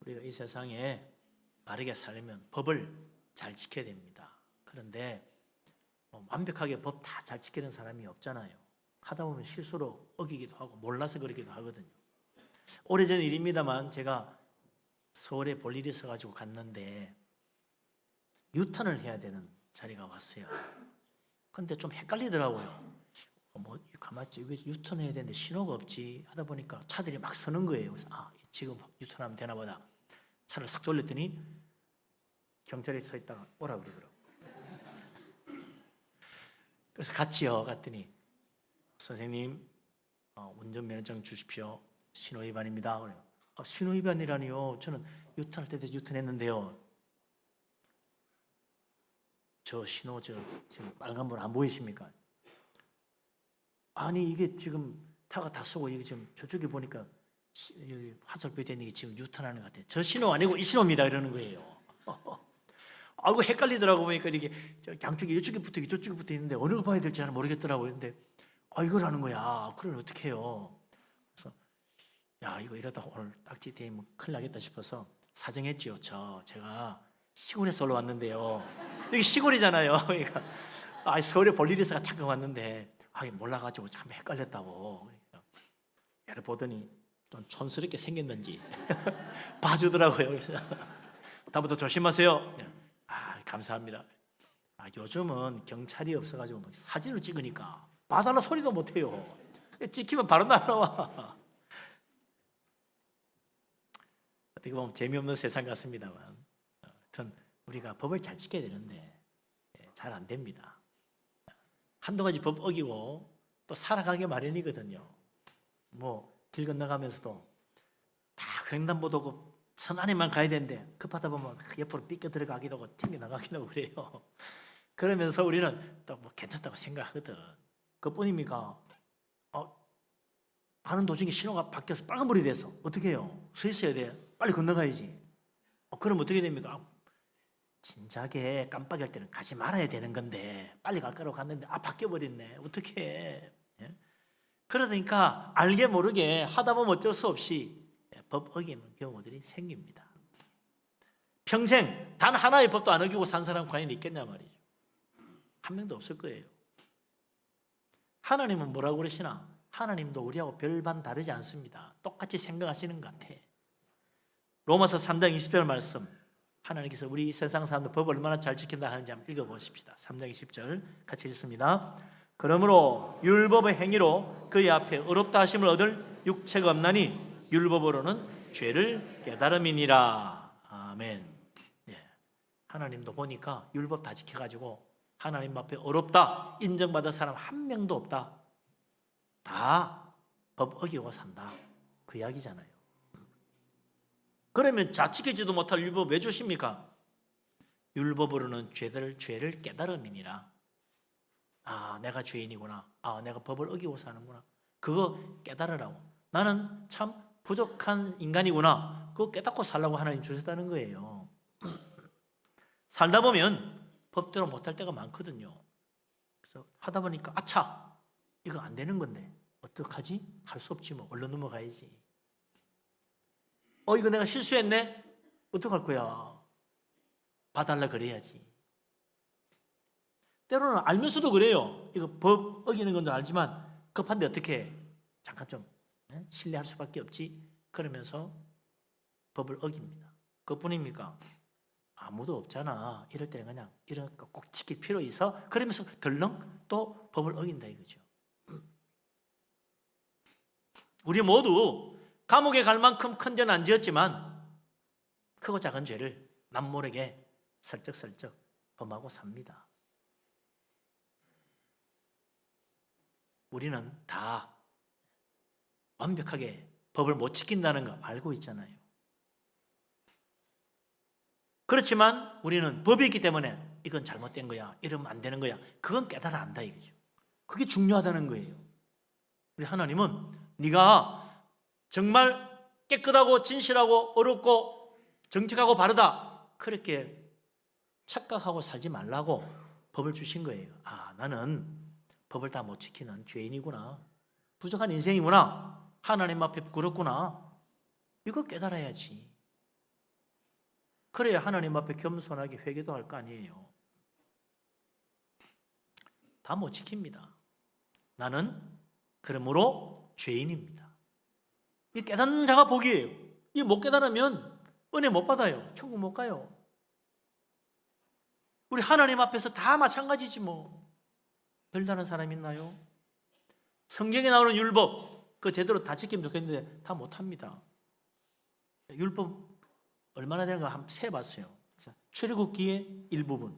우리가 이 세상에 바르게 살려면 법을 잘 지켜야 됩니다. 그런데 완벽하게 법 다 잘 지키는 사람이 없잖아요. 하다 보면 실수로 어기기도 하고 몰라서 그러기도 하거든요. 오래전 일입니다만 제가 서울에 볼 일이 있어가지고 갔는데 유턴을 해야 되는 자리가 왔어요. 근데 좀 헷갈리더라고요. 가만히 있지, 왜 유턴해야 되는데 신호가 없지 하다 보니까 차들이 막 서는 거예요. 그래서 지금 유턴하면 되나 보다. 차를 싹 돌렸더니 경찰이 서 있다가 오라 그러더라고요. 그래서 같이요 갔더니 선생님 운전면허증 주십시오. 신호위반입니다. 그래요. 신호위반이라니요? 저는 유턴할 때 유턴했는데요. 저 신호 지금 빨간불 안 보이십니까? 아니 이게 지금 타가 다 쏘고 이게 지금 저쪽에 보니까 화살표 되는 게 지금 유턴하는 것 같아요. 저 신호 아니고 이 신호입니다 이러는 거예요. 아이고 헷갈리더라고. 보니까 이게 양쪽에 이쪽에 붙어 있고 저쪽에 붙어 있는데 어느 거 봐야 될지 잘 모르겠더라고요. 근데 이걸 하는 거야. 그걸 어떻게 해요? 그래서 이거 이러다 오늘 딱지 대면 큰일 나겠다 싶어서 사정했지요. 제가 시골에서 올라왔는데요. 여기 시골이잖아요. 그러니까 서울에 볼 일이 있어서 잠깐 왔는데 몰라가지고 참 헷갈렸다고. 얘를 보더니 좀 촌스럽게 생겼는지 봐주더라고요. 그래서 다음부터 조심하세요. 감사합니다. 요즘은 경찰이 없어가지고 사진을 찍으니까 봐달라 소리도 못해요. 찍히면 바로 날아와. 어떻게 보면 재미없는 세상 같습니다만 하여튼 우리가 법을 잘 지켜야 되는데 잘 안 됩니다. 한두 가지 법 어기고 또 살아가기 마련이거든요. 길 건너가면서도 다 횡단보도고 선 안에만 가야 되는데 급하다 보면 옆으로 삐껴 들어가기도 하고 튕겨 나가기도 하고 그래요. 그러면서 우리는 또 괜찮다고 생각하거든. 그뿐입니까? 가는 도중에 신호가 바뀌어서 빨간불이 됐어. 어떻게 해요? 서 있어야 돼. 빨리 건너가야지. 그럼 어떻게 됩니까? 진작에 깜빡일 때는 가지 말아야 되는 건데 빨리 갈 거라고 갔는데 바뀌어버렸네. 어떻게 해? 그러니까 알게 모르게 하다 보면 어쩔 수 없이 법 어기는 경우들이 생깁니다. 평생 단 하나의 법도 안 어기고 산 사람 과연 있겠냐 말이죠. 한 명도 없을 거예요. 하나님은 뭐라고 그러시나? 하나님도 우리하고 별반 다르지 않습니다. 똑같이 생각하시는 것 같아. 로마서 3장 20절 말씀, 하나님께서 우리 세상 사람들 법을 얼마나 잘 지킨다 하는지 한번 읽어보십시다. 3장 20절 같이 읽습니다. 그러므로 율법의 행위로 그의 앞에 의롭다 하심을 얻을 육체가 없나니 율법으로는 죄를 깨달음이니라. 아멘. 하나님도 보니까 율법 다 지켜가지고 하나님 앞에 어렵다 인정받을 사람 한 명도 없다. 다 법 어기고 산다. 그 이야기잖아요. 그러면 지키지도 못할 율법 왜 주십니까? 율법으로는 죄를 깨달음이니라. 내가 죄인이구나. 내가 법을 어기고 사는구나. 그거 깨달으라고. 나는 참 부족한 인간이구나. 그거 깨닫고 살라고 하나님 주셨다는 거예요. 살다 보면 법대로 못할 때가 많거든요. 그래서 하다 보니까 이거 안 되는 건데 어떡하지? 할 수 없지 뭐. 얼른 넘어가야지. 이거 내가 실수했네? 어떡할 거야? 봐달라 그래야지. 때로는 알면서도 그래요. 이거 법 어기는 건 줄 알지만 급한데 어떻게 해? 잠깐 좀 신뢰할 수밖에 없지. 그러면서 법을 어깁니다. 그뿐입니까? 아무도 없잖아. 이럴 때는 그냥 이런 거 꼭 지킬 필요 있어? 그러면서 덜렁 또 법을 어긴다 이거죠. 우리 모두 감옥에 갈 만큼 큰 죄는 안 지었지만 크고 작은 죄를 남모르게 슬쩍슬쩍 범하고 삽니다. 우리는 다 완벽하게 법을 못 지킨다는 거 알고 있잖아요. 그렇지만 우리는 법이 있기 때문에 이건 잘못된 거야, 이러면 안 되는 거야, 그건 깨달아 안다 이거죠. 그게 중요하다는 거예요. 우리 하나님은 네가 정말 깨끗하고 진실하고 어렵고 정직하고 바르다 그렇게 착각하고 살지 말라고 법을 주신 거예요. 나는 법을 다 못 지키는 죄인이구나, 부족한 인생이구나, 하나님 앞에 부끄럽구나, 이거 깨달아야지. 그래야 하나님 앞에 겸손하게 회개도 할 거 아니에요. 다 못 지킵니다. 나는 그러므로 죄인입니다. 이 깨닫는 자가 복이에요. 이 못 깨달으면 은혜 못 받아요. 천국 못 가요. 우리 하나님 앞에서 다 마찬가지지 뭐. 별다른 사람 있나요? 성경에 나오는 율법 그 제대로 다 지키면 좋겠는데 다 못합니다. 율법 얼마나 되는가 한번 세봤어요. 출애굽기의 일부분,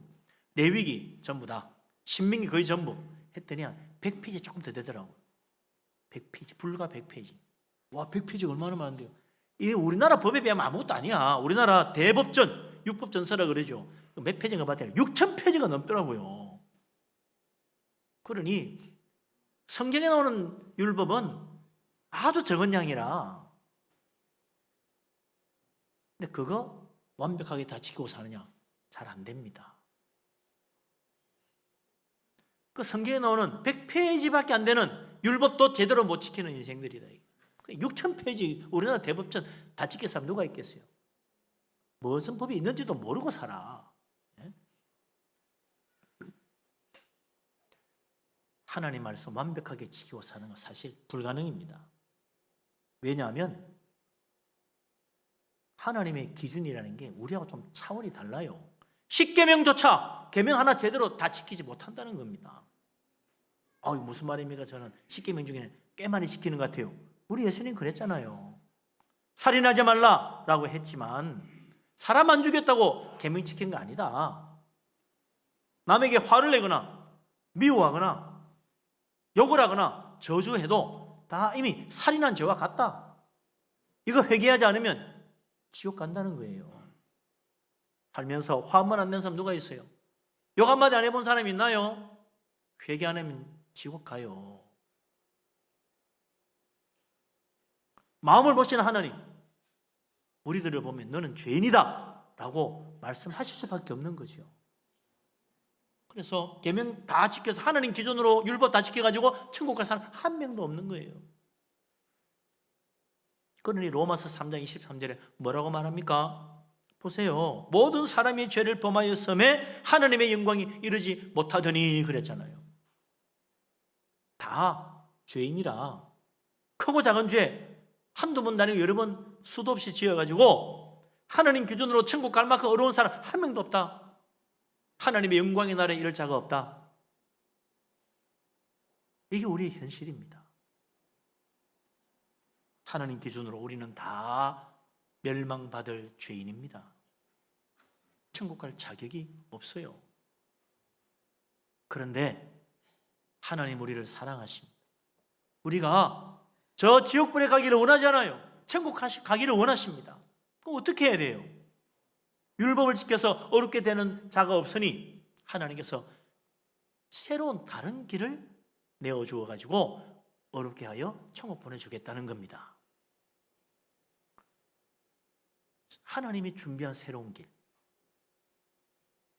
레위기 전부 다, 신명기 거의 전부 했더니 100페이지 조금 더 되더라고요. 100페이지, 불과 100페이지. 와, 100페이지가 얼마나 많은데요. 이게 우리나라 법에 비하면 아무것도 아니야. 우리나라 대법전, 육법전서라 그러죠. 몇 페이지인가 봤더니 6,000페이지가 넘더라고요. 그러니 성경에 나오는 율법은 아주 적은 양이라, 근데 그거 완벽하게 다 지키고 사느냐? 잘 안 됩니다. 그 성경에 나오는 100페이지밖에 안 되는 율법도 제대로 못 지키는 인생들이다. 6,000페이지 우리나라 대법전 다 지킬 사람 누가 있겠어요? 무슨 법이 있는지도 모르고 살아. 하나님 말씀 완벽하게 지키고 사는 건 사실 불가능입니다. 왜냐하면 하나님의 기준이라는 게 우리하고 좀 차원이 달라요. 10계명조차 계명 하나 제대로 다 지키지 못한다는 겁니다. 무슨 말입니까? 저는 10계명 중에 꽤 많이 지키는 것 같아요. 우리 예수님 그랬잖아요. 살인하지 말라라고 했지만 사람 안 죽였다고 계명 지키는 거 아니다. 남에게 화를 내거나 미워하거나 욕을 하거나 저주해도 다 이미 살인한 죄와 같다. 이거 회개하지 않으면 지옥 간다는 거예요. 살면서 화 한 번 안 낸 사람 누가 있어요? 욕 한마디 안 해본 사람이 있나요? 회개 안 하면 지옥 가요. 마음을 보시는 하나님, 우리들을 보면 너는 죄인이다 라고 말씀하실 수밖에 없는 거죠. 그래서 계명 다 지켜서 하나님 기준으로 율법 다 지켜가지고 천국 갈 사람 한 명도 없는 거예요. 그러니 로마서 3장 23절에 뭐라고 말합니까? 보세요. 모든 사람이 죄를 범하였음에 하나님의 영광이 이르지 못하더니 그랬잖아요. 다 죄인이라 크고 작은 죄 한두 번 다니고 여러 번 수도 없이 지어가지고 하나님 기준으로 천국 갈 만큼 어려운 사람 한 명도 없다. 하나님의 영광의 나라에 이를 자가 없다. 이게 우리의 현실입니다. 하나님 기준으로 우리는 다 멸망받을 죄인입니다. 천국 갈 자격이 없어요. 그런데 하나님 우리를 사랑하십니다. 우리가 저 지옥불에 가기를 원하지 않아요. 천국 가기를 원하십니다. 그럼 어떻게 해야 돼요? 율법을 지켜서 어렵게 되는 자가 없으니 하나님께서 새로운 다른 길을 내어주어 가지고 어렵게 하여 천국 보내주겠다는 겁니다. 하나님이 준비한 새로운 길,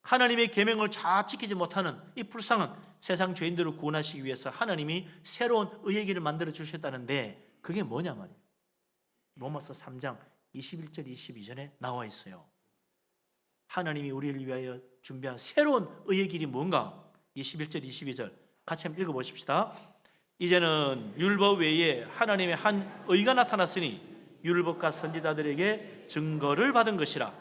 하나님의 계명을 잘 지키지 못하는 이 불쌍한 세상 죄인들을 구원하시기 위해서 하나님이 새로운 의의 길을 만들어 주셨다는데 그게 뭐냐 말이에요. 로마서 3장 21절 22절에 나와 있어요. 하나님이 우리를 위하여 준비한 새로운 의의 길이 뭔가? 21절 22절 같이 한번 읽어보십시다. 이제는 율법 외에 하나님의 한 의가 나타났으니 율법과 선지자들에게 증거를 받은 것이라.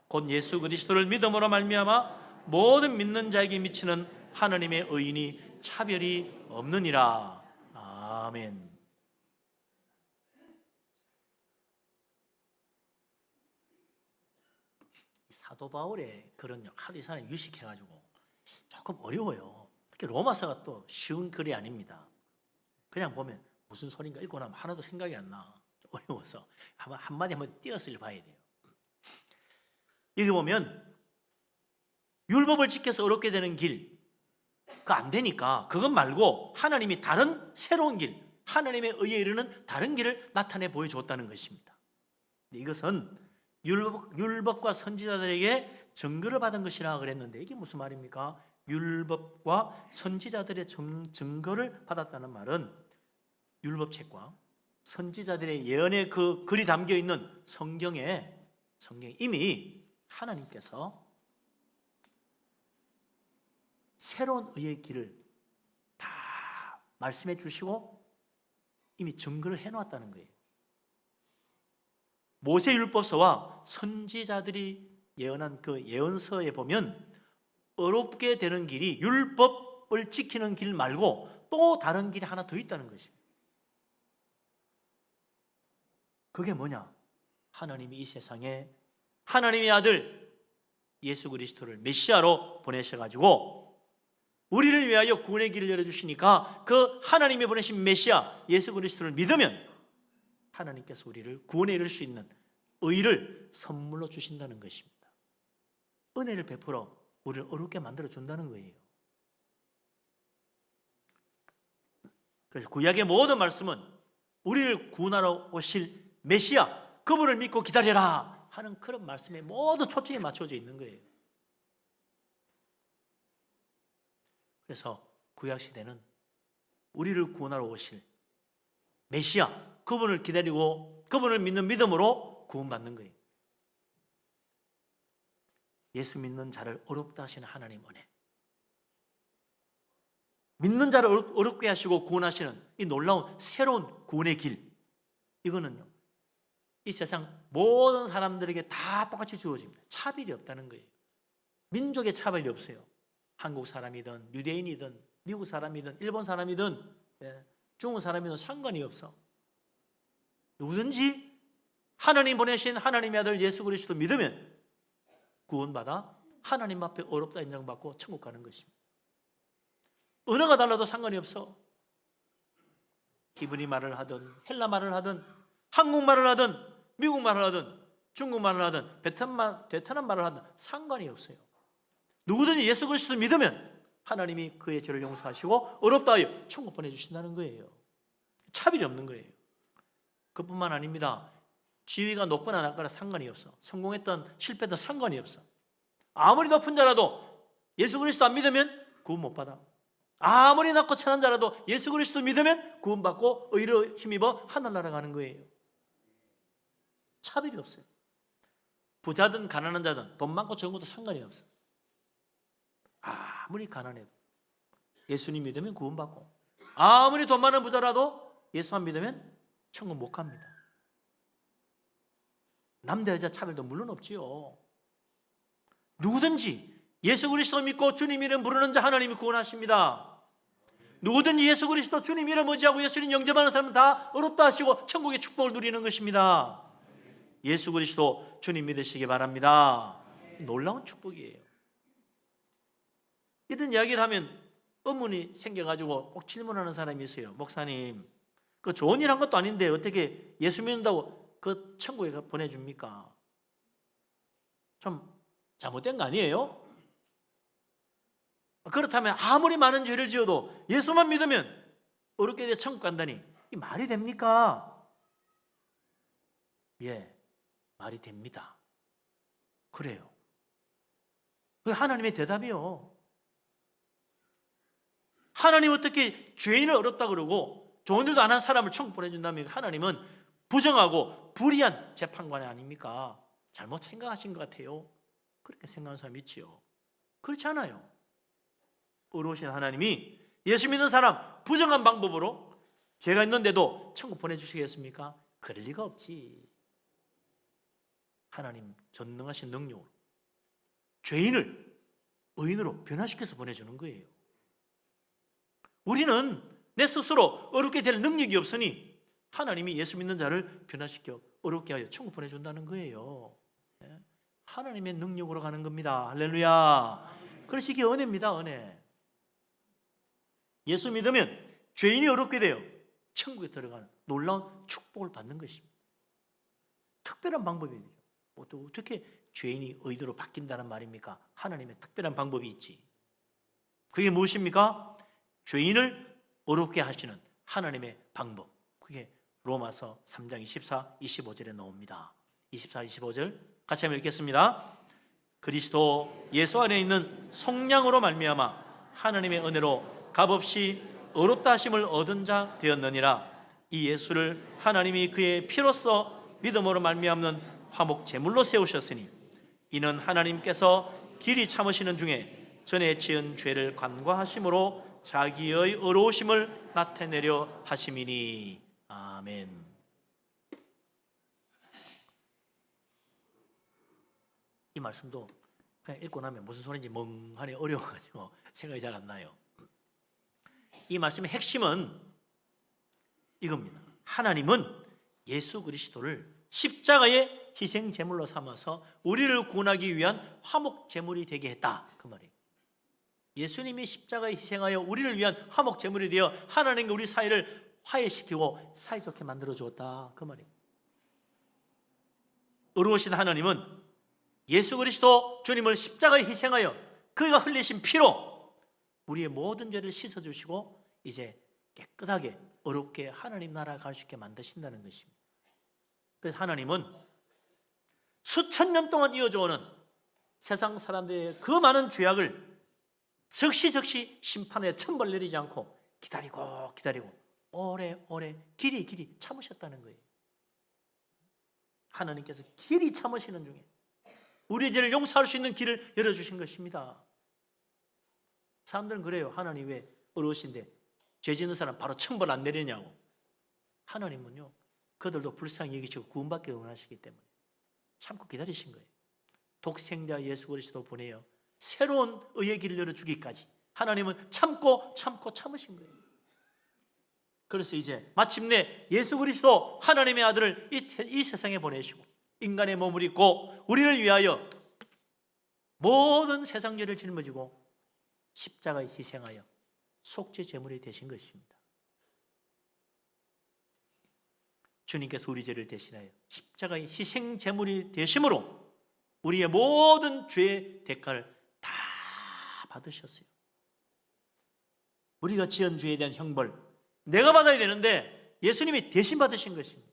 곧 예수 그리스도를 믿음으로 말미암아 모든 믿는 자에게 미치는 하나님의 의인이 차별이 없느니라. 아멘. 사도 바울의 그런 하도 이 사람이 유식해가지고 조금 어려워요. 특히 로마서가 또 쉬운 글이 아닙니다. 그냥 보면 무슨 소린가 읽고 나면 하나도 생각이 안 나. 어려워서 한마디 한번 띄어서 봐야 돼요. 여기 보면 율법을 지켜서 어렵게 되는 길, 그거 안 되니까 그것 말고 하나님이 다른 새로운 길, 하나님의 의에 이르는 다른 길을 나타내 보여줬다는 것입니다. 이것은 율법과 선지자들에게 증거를 받은 것이라 그랬는데 이게 무슨 말입니까? 율법과 선지자들의 증거를 받았다는 말은 율법책과 선지자들의 예언의 그 글이 담겨 있는 성경에 이미 하나님께서 새로운 의의 길을 다 말씀해 주시고 이미 증거를 해놓았다는 거예요. 모세율법서와 선지자들이 예언한 그 예언서에 보면 어렵게 되는 길이 율법을 지키는 길 말고 또 다른 길이 하나 더 있다는 것입니다. 그게 뭐냐? 하나님이 이 세상에 하나님의 아들 예수 그리스도를 메시아로 보내셔가지고 우리를 위하여 구원의 길을 열어주시니까 그 하나님이 보내신 메시아 예수 그리스도를 믿으면 하나님께서 우리를 구원에 이를 수 있는 의를 선물로 주신다는 것입니다. 은혜를 베풀어 우리를 어렵게 만들어 준다는 거예요. 그래서 구약의 모든 말씀은 우리를 구원하러 오실 메시아 그분을 믿고 기다려라 하는 그런 말씀에 모두 초점이 맞춰져 있는 거예요. 그래서 구약시대는 우리를 구원하러 오실 메시아 그분을 기다리고 그분을 믿는 믿음으로 구원받는 거예요. 예수 믿는 자를 어렵다 하시는 하나님 은혜, 믿는 자를 어렵게 하시고 구원하시는 이 놀라운 새로운 구원의 길, 이거는요 이 세상 모든 사람들에게 다 똑같이 주어집니다. 차별이 없다는 거예요. 민족의 차별이 없어요. 한국 사람이든 유대인이든 미국 사람이든 일본 사람이든 중국 사람이든 상관이 없어. 누구든지 하나님 보내신 하나님의 아들 예수 그리스도 믿으면 구원받아 하나님 앞에 어렵다 인정받고 천국 가는 것입니다. 언어가 달라도 상관이 없어. 히브리 말을 하든 헬라 말을 하든 한국말을 하든 미국말을 하든 중국말을 하든 베트남 말을 하든 상관이 없어요. 누구든지 예수 그리스도 믿으면 하나님이 그의 죄를 용서하시고 어렵다 하여 천국 보내주신다는 거예요. 차별이 없는 거예요. 그뿐만 아닙니다. 지위가 높거나 낮거나 상관이 없어. 성공했던 실패했던 상관이 없어. 아무리 높은 자라도 예수 그리스도 안 믿으면 구원 못 받아. 아무리 낮고 천한 자라도 예수 그리스도 믿으면 구원받고 의로 힘입어 하늘나라 가는 거예요. 차별이 없어요. 부자든 가난한 자든 돈 많고 적은 것도 상관이 없어. 아무리 가난해도 예수님 믿으면 구원받고 아무리 돈 많은 부자라도 예수 안 믿으면 천국 못 갑니다. 남자 여자 차별도 물론 없지요. 누구든지 예수 그리스도 믿고 주님 이름 부르는 자 하나님이 구원하십니다. 누구든지 예수 그리스도 주님 이름 의지하고 예수님 영접하는 사람은 다 어렵다 하시고 천국의 축복을 누리는 것입니다. 예수 그리스도 주님 믿으시기 바랍니다. 놀라운 축복이에요. 이런 이야기를 하면 의문이 생겨가지고 꼭 질문하는 사람이 있어요. 목사님, 그 좋은 일 한 것도 아닌데 어떻게 예수 믿는다고 그 천국에 보내줍니까? 좀 잘못된 거 아니에요? 그렇다면 아무리 많은 죄를 지어도 예수만 믿으면 어렵게 돼 천국 간다니 이 말이 됩니까? 예, 말이 됩니다. 그래요. 그 하나님의 대답이요. 하나님 어떻게 죄인을 어렵다 그러고 좋은 일도 안 한 사람을 천국 보내준다면 하나님은 부정하고 불의한 재판관이 아닙니까? 잘못 생각하신 것 같아요. 그렇게 생각하는 사람이 있지요. 그렇지 않아요. 의로우신 하나님이 예수 믿는 사람 부정한 방법으로 죄가 있는데도 천국 보내주시겠습니까? 그럴 리가 없지. 하나님 전능하신 능력으로 죄인을 의인으로 변화시켜서 보내주는 거예요. 우리는 내 스스로 어렵게 될 능력이 없으니 하나님이 예수 믿는 자를 변화시켜 어렵게 하여 천국 보내준다는 거예요. 하나님의 능력으로 가는 겁니다. 할렐루야. 그래서 이게 은혜입니다. 은혜. 예수 믿으면 죄인이 어렵게 돼요. 천국에 들어가는 놀라운 축복을 받는 것입니다. 특별한 방법이죠. 어떻게 죄인이 의도로 바뀐다는 말입니까? 하나님의 특별한 방법이 있지. 그게 무엇입니까? 죄인을 어렵게 하시는 하나님의 방법. 그게 로마서 3장 24, 25절에 나옵니다. 24, 25절 같이 한번 읽겠습니다. 그리스도 예수 안에 있는 성령으로 말미암아 하나님의 은혜로 값없이 어렵다 하심을 얻은 자 되었느니라. 이 예수를 하나님이 그의 피로써 믿음으로 말미암는 화목 제물로 세우셨으니 이는 하나님께서 길이 참으시는 중에 전에 지은 죄를 간과하심으로 자기의 의로우심을 나타내려 하심이니. 아멘. 이 말씀도 그냥 읽고 나면 무슨 소리인지 멍하니 어려워가지고 생각이 잘 안 나요. 이 말씀의 핵심은 이겁니다. 하나님은 예수 그리스도를 십자가의 희생 제물로 삼아서 우리를 구원하기 위한 화목 제물이 되게 했다, 그 말이에요. 예수님이 십자가에 희생하여 우리를 위한 화목 제물이 되어 하나님과 우리 사이를 화해시키고 사이좋게 만들어 주었다, 그 말이에요. 의로우신 하나님은 예수 그리스도 주님을 십자가에 희생하여 그가 흘리신 피로 우리의 모든 죄를 씻어주시고 이제 깨끗하게 어렵게 하나님 나라 갈 수 있게 만드신다는 것입니다. 그래서 하나님은 수천 년 동안 이어져 오는 세상 사람들의 그 많은 죄악을 즉시 심판에 천벌 내리지 않고 기다리고 오래 길이 참으셨다는 거예요. 하나님께서 길이 참으시는 중에 우리의 죄를 용서할 수 있는 길을 열어주신 것입니다. 사람들은 그래요. 하나님 왜 어려우신데 죄 짓는 사람 바로 천벌 안 내리냐고. 하나님은요, 그들도 불쌍히 여기시고 구원받기 원하시기 때문에 참고 기다리신 거예요. 독생자 예수 그리스도 보내어 새로운 의의 길을 열어주기까지 하나님은 참으신 거예요. 그래서 이제 마침내 예수 그리스도 하나님의 아들을 이 세상에 보내시고 인간의 몸을 입고 우리를 위하여 모든 세상 죄를 짊어지고 십자가에 희생하여 속죄 제물이 되신 것입니다. 주님께서 우리 죄를 대신하여 십자가의 희생 제물이 되심으로 우리의 모든 죄의 대가를 다 받으셨어요. 우리가 지은 죄에 대한 형벌 내가 받아야 되는데 예수님이 대신 받으신 것입니다.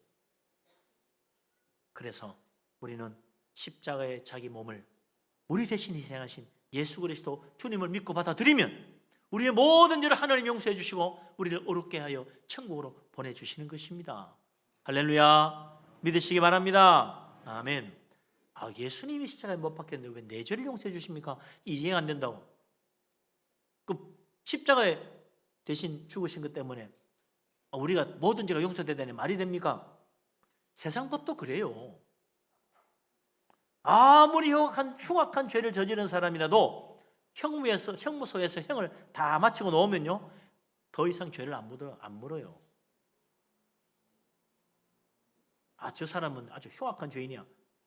그래서 우리는 십자가의 자기 몸을 우리 대신 희생하신 예수 그리스도 주님을 믿고 받아들이면 우리의 모든 죄를 하나님 용서해 주시고 우리를 어렵게 하여 천국으로 보내주시는 것입니다. 할렐루야. 믿으시기 바랍니다. 아멘. 예수님이 십자가에 못 박혔는데 왜 내 죄를 용서해 주십니까? 이해 안 된다고. 그 십자가에 대신 죽으신 것 때문에 우리가 모든 죄가 용서되다니 말이 됩니까? 세상 법도 그래요. 아무리 흉악한 죄를 저지른 사람이라도 형무소에서 형을 다 마치고 놓으면요, 더 이상 죄를 안 물어요. 저 사람은 아주 흉악한 죄인이야.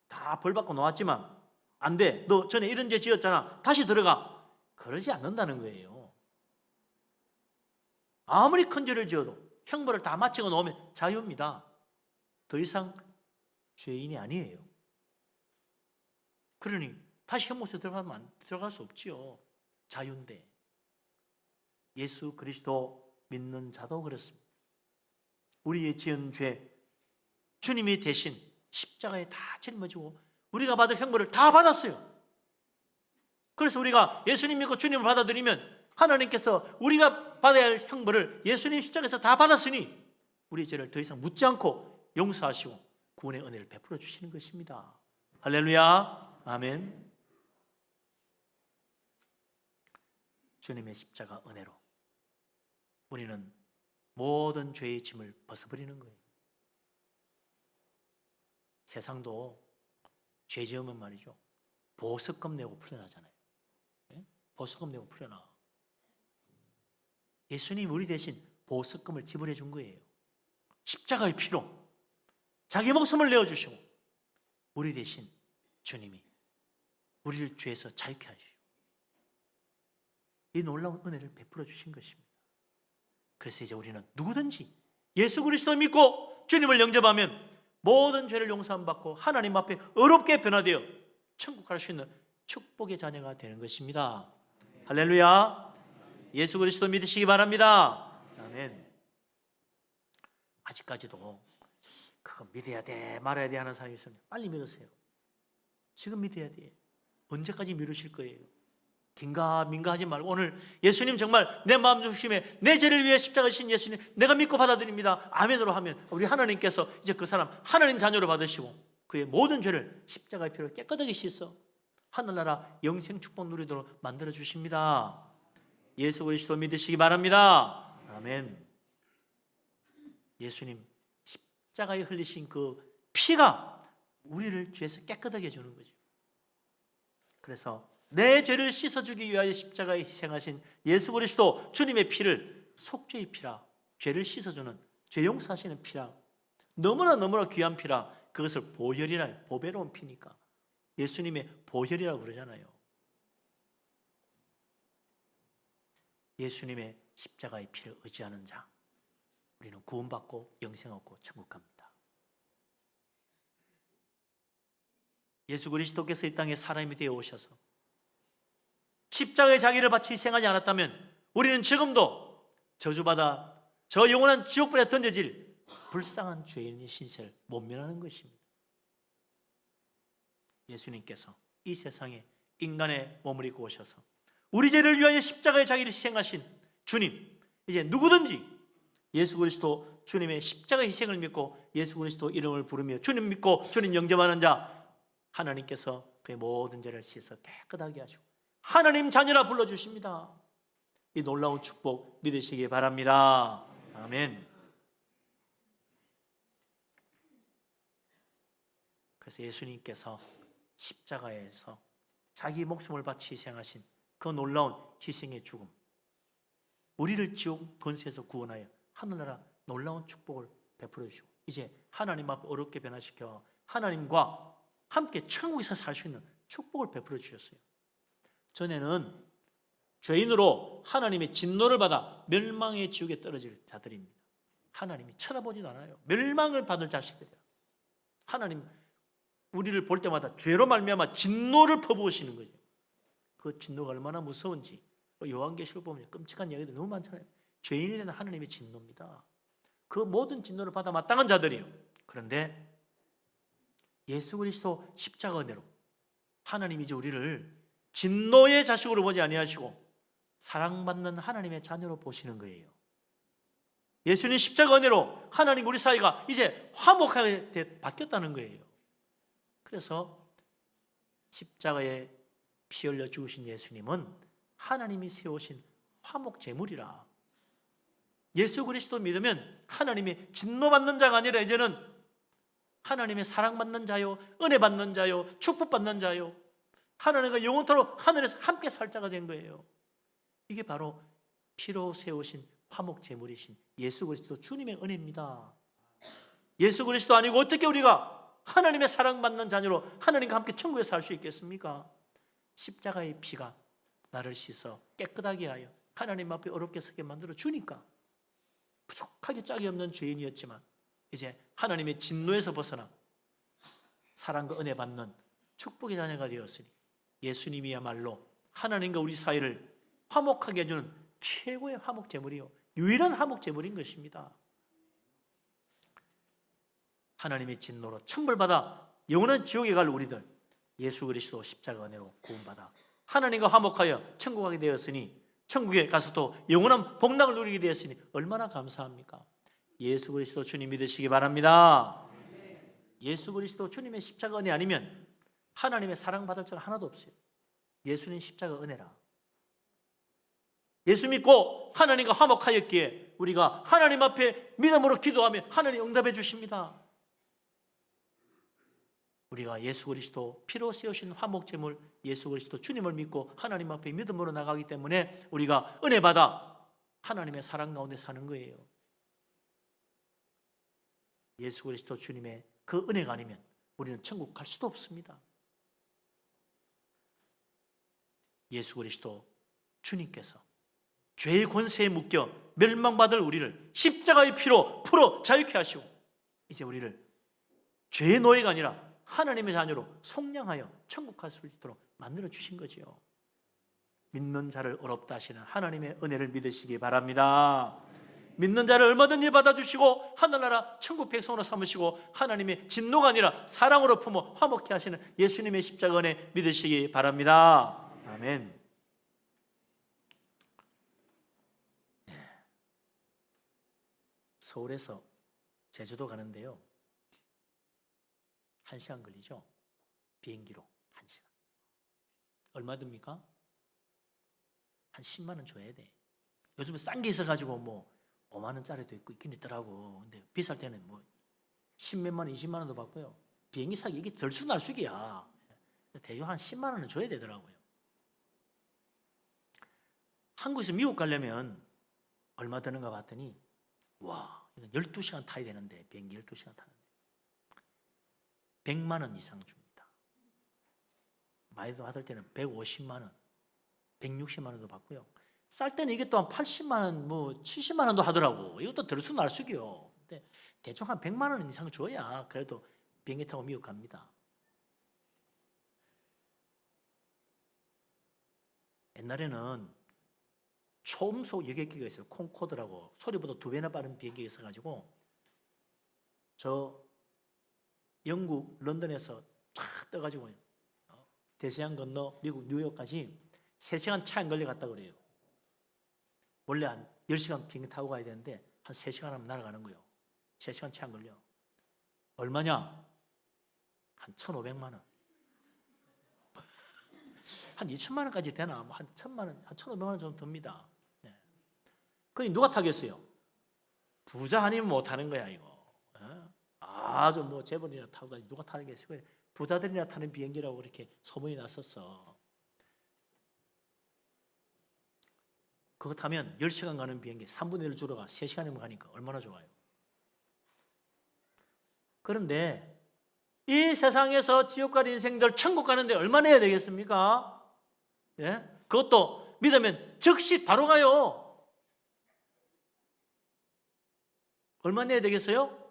다 벌받고 놓았지만 안 돼. 너 전에 이런 죄 지었잖아. 다시 들어가. 그러지 않는다는 거예요. 아무리 큰 죄를 지어도 형벌을 다 마치고 놓으면 자유입니다. 더 이상 죄인이 아니에요. 그러니 다시 형무소에 들어갈 수 없지요. 자유인데. 예수 그리스도 믿는 자도 그렇습니다. 우리의 지은 죄 주님이 대신 십자가에 다 짊어지고 우리가 받을 형벌을 다 받았어요. 그래서 우리가 예수님 믿고 주님을 받아들이면 하나님께서 우리가 받아야 할 형벌을 예수님 십자가에서 다 받았으니 우리의 죄를 더 이상 묻지 않고 용서하시고 구원의 은혜를 베풀어 주시는 것입니다. 할렐루야. 아멘. 주님의 십자가 은혜로 우리는 모든 죄의 짐을 벗어버리는 거예요. 세상도 죄 지으면 말이죠, 보석금 내고 풀려나잖아요. 보석금 내고 풀려나. 예수님이 우리 대신 보석금을 지불해 준 거예요. 십자가의 피로 자기 목숨을 내어주시고 우리 대신 주님이 우리를 죄에서 자유케 하시고 이 놀라운 은혜를 베풀어 주신 것입니다. 그래서 이제 우리는 누구든지 예수 그리스도 믿고 주님을 영접하면 모든 죄를 용서함 받고 하나님 앞에 의롭게 변화되어 천국 갈 수 있는 축복의 자녀가 되는 것입니다. 할렐루야. 예수 그리스도 믿으시기 바랍니다. 아멘. 아직까지도 그거 믿어야 돼 말아야 돼 하는 사람이 있으면 빨리 믿으세요. 지금 믿어야 돼. 언제까지 미루실 거예요? 긴가민가 하지 말고 오늘 예수님 정말 내 마음 중심에 내 죄를 위해 십자가 신 예수님 내가 믿고 받아들입니다. 아멘으로 하면 우리 하나님께서 이제 그 사람 하나님 자녀로 받으시고 그의 모든 죄를 십자가의 피로 깨끗하게 씻어 하늘나라 영생 축복 누리도록 만들어 주십니다. 예수 그리스도 믿으시기 바랍니다. 아멘. 예수님 십자가에 흘리신 그 피가 우리를 죄에서 깨끗하게 해주는 거죠. 그래서 내 죄를 씻어주기 위하여 십자가에 희생하신 예수 그리스도 주님의 피를 속죄의 피라, 죄를 씻어주는 죄 용서하시는 피라, 너무나 귀한 피라, 그것을 보혈이라, 보배로운 피니까 예수님의 보혈이라고 그러잖아요. 예수님의 십자가의 피를 의지하는 자, 우리는 구원받고 영생 얻고 천국 갑니다. 예수 그리스도께서 이 땅에 사람이 되어 오셔서 십자가에 자기를 바치 희생하지 않았다면 우리는 지금도 저주받아 저 영원한 지옥불에 던져질 불쌍한 죄인의 신세를 못 면하는 것입니다. 예수님께서 이 세상에 인간의 몸을 입고 오셔서 우리 죄를 위하여 십자가에 자기를 희생하신 주님, 이제 누구든지 예수 그리스도 주님의 십자가 희생을 믿고 예수 그리스도 이름을 부르며 주님 믿고 주님 영접하는 자, 하나님께서 그의 모든 죄를 씻어 깨끗하게 하시고 하나님 자녀라 불러주십니다. 이 놀라운 축복 믿으시기 바랍니다. 아멘. 그래서 예수님께서 십자가에서 자기 목숨을 바치 희생하신 그 놀라운 희생의 죽음, 우리를 지옥 권세에서 구원하여 하늘나라 놀라운 축복을 베풀어 주시고 이제 하나님 앞 어렵게 변화시켜 하나님과 함께 천국에서 살 수 있는 축복을 베풀어 주셨어요. 전에는 죄인으로 하나님의 진노를 받아 멸망의 지옥에 떨어질 자들입니다. 하나님이 쳐다보지도 않아요. 멸망을 받을 자식들이야. 하나님 우리를 볼 때마다 죄로 말미암아 진노를 퍼부으시는 거죠. 그 진노가 얼마나 무서운지 요한계시록 보면 끔찍한 이야기들 너무 많잖아요. 죄인에 대한 하나님의 진노입니다. 그 모든 진노를 받아 마땅한 자들이에요. 그런데 예수 그리스도 십자가 은혜로 하나님이 이제 우리를 진노의 자식으로 보지 아니하시고 사랑받는 하나님의 자녀로 보시는 거예요. 예수님 십자가 은혜로 하나님 우리 사이가 이제 화목하게 바뀌었다는 거예요. 그래서 십자가에 피 흘려 죽으신 예수님은 하나님이 세우신 화목 제물이라. 예수 그리스도 믿으면 하나님의 진노받는 자가 아니라 이제는 하나님의 사랑받는 자요, 은혜받는 자요, 축복받는 자요, 하나님과 영원토록 하늘에서 함께 살 자가 된 거예요. 이게 바로 피로 세우신 화목 제물이신 예수 그리스도 주님의 은혜입니다. 예수 그리스도 아니고 어떻게 우리가 하나님의 사랑받는 자녀로 하나님과 함께 천국에 살 수 있겠습니까? 십자가의 피가 나를 씻어 깨끗하게 하여 하나님 앞에 어렵게 서게 만들어 주니까 부족하게 짝이 없는 죄인이었지만 이제 하나님의 진노에서 벗어나 사랑과 은혜 받는 축복의 자녀가 되었으니 예수님이야말로 하나님과 우리 사이를 화목하게 해주는 최고의 화목 제물이요, 유일한 화목 제물인 것입니다. 하나님의 진노로 천벌받아 영원한 지옥에 갈 우리들, 예수 그리스도 십자가 은혜로 구원받아 하나님과 화목하여 천국 가게 되었으니 천국에 가서 또 영원한 복락을 누리게 되었으니 얼마나 감사합니까? 예수 그리스도 주님 믿으시기 바랍니다. 예수 그리스도 주님의 십자가 은혜 아니면 하나님의 사랑받을 줄 하나도 없어요. 예수님 십자가 은혜라. 예수 믿고 하나님과 화목하였기에 우리가 하나님 앞에 믿음으로 기도하면 하나님 응답해 주십니다. 우리가 예수 그리스도 피로 세우신 화목제물 예수 그리스도 주님을 믿고 하나님 앞에 믿음으로 나가기 때문에 우리가 은혜 받아 하나님의 사랑 가운데 사는 거예요. 예수 그리스도 주님의 그 은혜가 아니면 우리는 천국 갈 수도 없습니다. 예수 그리스도 주님께서 죄의 권세에 묶여 멸망받을 우리를 십자가의 피로 풀어 자유케 하시고 이제 우리를 죄의 노예가 아니라 하나님의 자녀로 속량하여 천국 갈 수 있도록 만들어 주신 거지요. 믿는 자를 어렵다 하시는 하나님의 은혜를 믿으시기 바랍니다. 믿는 자를 얼마든지 받아주시고 하늘나라 천국 백성으로 삼으시고 하나님의 진노가 아니라 사랑으로 품어 화목케 하시는 예수님의 십자가 은혜 믿으시기 바랍니다. 아멘. 서울에서 제주도 가는데요, 1시간 걸리죠. 비행기로 1시간. 얼마 듭니까? 한 10만 원 줘야 돼. 요즘에 싼 게 있어가지고 뭐 5만 원짜리도 있고 있긴 있더라고. 근데 비쌀 때는 뭐 10몇만 원, 20만 원도 받고요. 비행기 사기 이게 들쑥날쑥이야. 대충 한 10만 원은 줘야 되더라고요. 한국에서 미국 가려면 얼마 드는가 봤더니 와, 이건 12시간 타야 되는데 비행기 12시간 타는데 100만 원 이상 줍니다. 많이도 받을 때는 150만 원, 160만 원도 받고요. 쌀 때는 이게 또 한 80만 원, 뭐 70만 원도 하더라고. 이것도 들쑥날쑥이요. 근데 대충 한 100만 원 이상 줘야 그래도 비행기 타고 미국 갑니다. 옛날에는 초음속 여객기가 있어요. 콩코드라고 소리보다 2배나 빠른 비행기가 있어가지고 저 영국 런던에서 쫙 떠가지고 대서양 건너 미국 뉴욕까지 3시간 차 안 걸려 갔다 그래요. 원래 한 10시간 비행기 타고 가야 되는데 한 3시간 하면 날아가는 거예요. 3시간 차 안 걸려. 얼마냐? 한 1,500만 원. 한 2천만 원까지 되나? 한 1,000만 원, 한 1,500만 원 정도 듭니다. 네. 그러니 누가 타겠어요? 부자 아니면 못 타는 거야 이거. 아주 뭐 재벌이나 타고 다니 누가 타겠어요? 부자들이나 타는 비행기라고 이렇게 소문이 났었어. 그거 타면 10시간 가는 비행기 3분의 1 줄어가 3시간이면 가니까 얼마나 좋아요. 그런데 이 세상에서 지옥 갈 인생들 천국 가는데 얼마나 해야 되겠습니까? 예? 그것도 믿으면 즉시 바로 가요. 얼마 내야 되겠어요?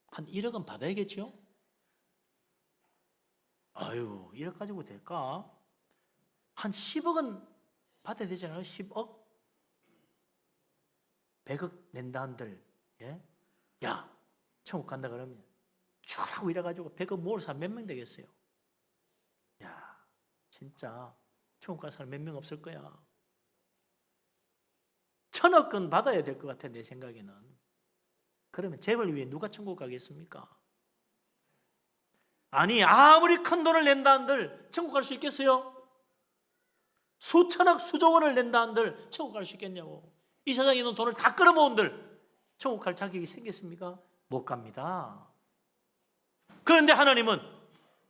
한 1억은 받아야겠죠? 아유, 1억 가지고 될까? 한 10억은 받아야 되잖아요. 10억? 100억 낸다 한들, 예? 야, 천국 간다 그러면 쭉 하고 이래가지고 100억 모을 사람 몇 명 되겠어요? 야, 진짜 천국 갈 사람 몇 명 없을 거야. 1,000억은 받아야 될 것 같아 내 생각에는. 그러면 재벌 위에 누가 천국 가겠습니까? 아니 아무리 큰 돈을 낸다 한들 천국 갈 수 있겠어요? 수천억 수조 원을 낸다 한들 천국 갈 수 있겠냐고. 이 세상에 있는 돈을 다 끌어모은들 천국 갈 자격이 생겼습니까? 못 갑니다. 그런데 하나님은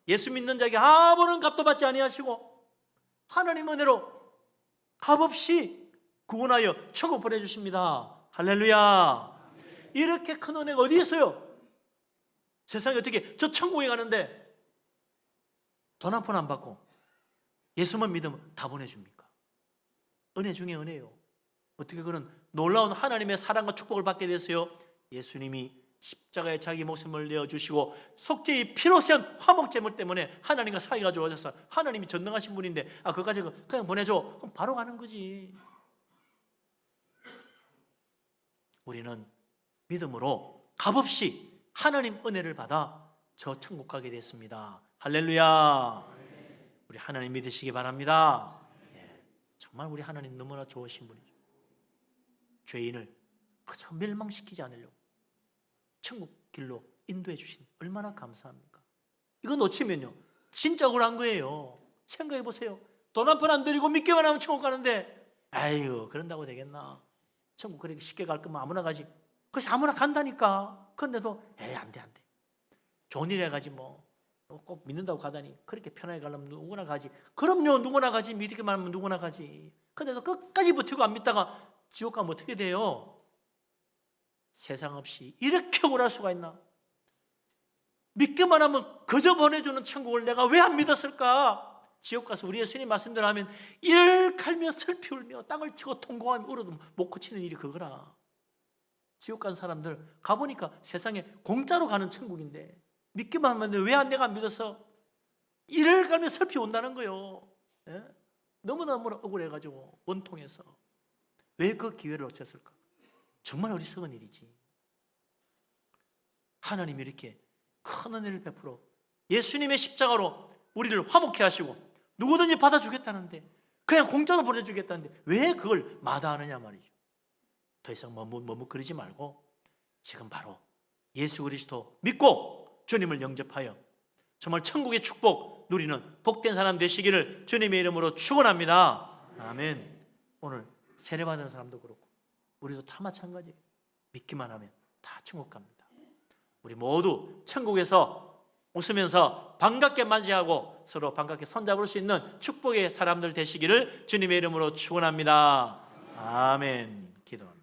예수 믿는 자에게 아무런 값도 받지 아니하시고 하나님 은혜로 값없이 구원하여 천국 보내주십니다. 할렐루야. 이렇게 큰 은혜가 어디 있어요? 세상에 어떻게 저 천국에 가는데 돈 한 푼 안 받고 예수만 믿으면 다 보내줍니까? 은혜 중에 은혜요. 어떻게 그런 놀라운 하나님의 사랑과 축복을 받게 됐어요? 예수님이 십자가에 자기 목숨을 내어주시고 속죄의 피로 세운 화목제물 때문에 하나님과 사이가 좋아져서 하나님이 전능하신 분인데 그거까지 그냥 보내줘. 그럼 바로 가는 거지. 우리는 믿음으로 값없이 하나님 은혜를 받아 저 천국 가게 됐습니다. 할렐루야. 우리 하나님 믿으시기 바랍니다. 네, 정말 우리 하나님 너무나 좋으신 분이죠. 죄인을 그저 멸망시키지 않으려고 천국 길로 인도해 주신 얼마나 감사합니까? 이거 놓치면요 진짜 억울한 거예요. 생각해 보세요. 돈 한 푼 안 들이고 믿기만 하면 천국 가는데 아유 그런다고 되겠나? 천국 그렇게 쉽게 갈 거면 아무나 가지. 그래서 아무나 간다니까. 그런데도 안 돼. 좋은 일 해가지 뭐 꼭 믿는다고 가다니 그렇게 편하게 가려면 누구나 가지. 그럼요 누구나 가지. 믿기만 하면 누구나 가지. 그런데도 끝까지 버티고 안 믿다가 지옥 가면 어떻게 돼요? 세상 없이 이렇게 억울할 수가 있나? 믿기만 하면 그저 보내주는 천국을 내가 왜 안 믿었을까? 지옥 가서 우리 예수님 말씀대로 하면 이를 갈며 슬피 울며 땅을 치고 통곡하며 울어도 못 고치는 일이 그거라. 지옥 간 사람들 가보니까 세상에 공짜로 가는 천국인데 믿기만 하면 왜 내가 안 믿어서 이를 갈며 슬피 온다는 거예요. 예? 너무너무 억울해가지고 원통해서 왜 그 기회를 놓쳤을까? 정말 어리석은 일이지. 하나님이 이렇게 큰 은혜를 베풀어 예수님의 십자가로 우리를 화목케 하시고 누구든지 받아주겠다는데 그냥 공짜로 보내주겠다는데 왜 그걸 마다하느냐 말이죠. 더 이상 머뭇거리지 말고 지금 바로 예수 그리스도 믿고 주님을 영접하여 정말 천국의 축복 누리는 복된 사람 되시기를 주님의 이름으로 축원합니다. 아멘. 오늘 세례받은 사람도 그렇고 우리도 다 마찬가지예요. 믿기만 하면 다 천국 갑니다. 우리 모두 천국에서 웃으면서 반갑게 맞이하고 서로 반갑게 손잡을 수 있는 축복의 사람들 되시기를 주님의 이름으로 축원합니다. 아멘. 기도합니다.